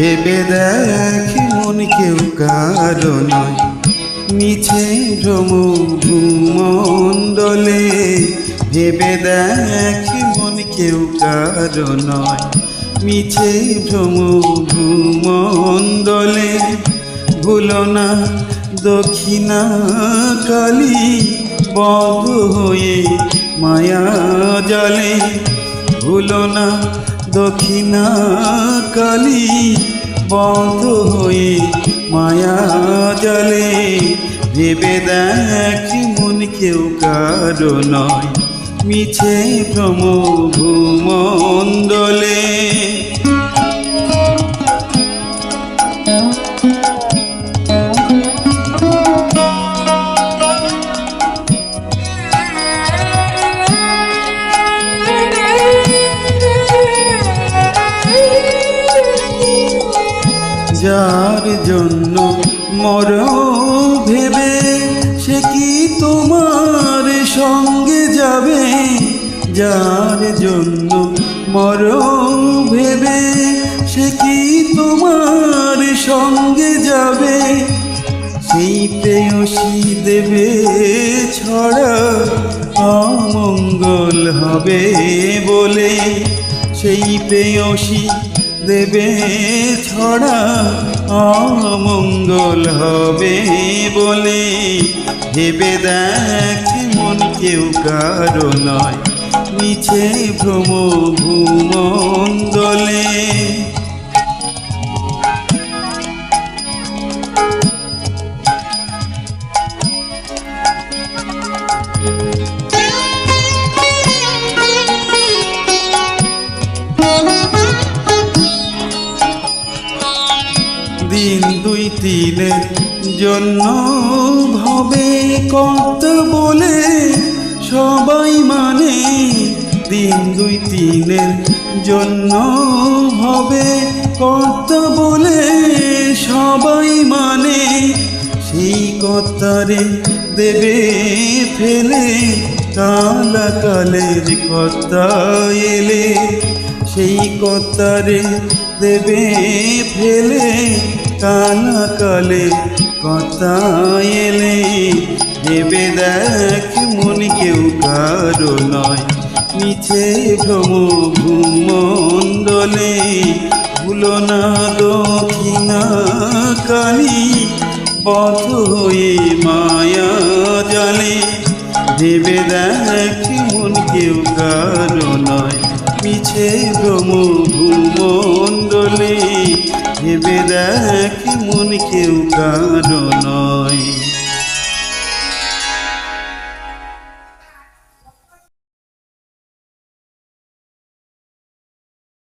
ভেবে দেখ মন কেউ কারো নয়, মিছে ভ্রম ভূমণ্ডলে। ভেবে দেখ মন কেউ কারো নয়, মিছে ভ্রম ভূমণ্ডলে। ভুলো না দক্ষিণা কালী বদ্ধ হয়ে মায়া জালে। ভুলো না দক্ষিণা কালী বদ্ধ হয়ে মায়া জালে। ভেবে দেখ মন কেউ কারো নয়, মিছে ভ্রম ভূমণ্ডলে। যার জন্য মরো ভেবে সে কি তোমার সঙ্গে যাবে? যার জন্য মরো ভেবে সে কি তোমার সঙ্গে যাবে? সেই প্রেয়সী দেবে ছড়া অমঙ্গল হবে বলে। সেই প্রেয়সী দেবে ছড়া অমঙ্গল হবে বলে। ভেবে দেখ মন কেউ কারো নয়, মিছে ভ্রম ভূমণ্ডলে। দিন দুই তিনের জন্য ভবে কর্তা বলে সবাই মানে। দিন দুই তিনের জন্য ভবে কর্তা বলে সবাই মানে। সেই কর্তারে দেবে ফেলে কালাকালের কর্তা এলে। সেই কর্তারে দেবে ফেলে কালাকালে কর্তা এলে। ভেবে দেখ মন কেউ কারো নয়, মিছে ভ্রম ভূমণ্ডলে। ভুলো না দক্ষিণা কালী বদ্ধ হয়ে মায়া জালে। ভেবে দেখ মন কেউ কারো নয়, মিছে ভ্রম ভূমণ্ডলে। ভেবে দেখ মন কেউ কারো নয়।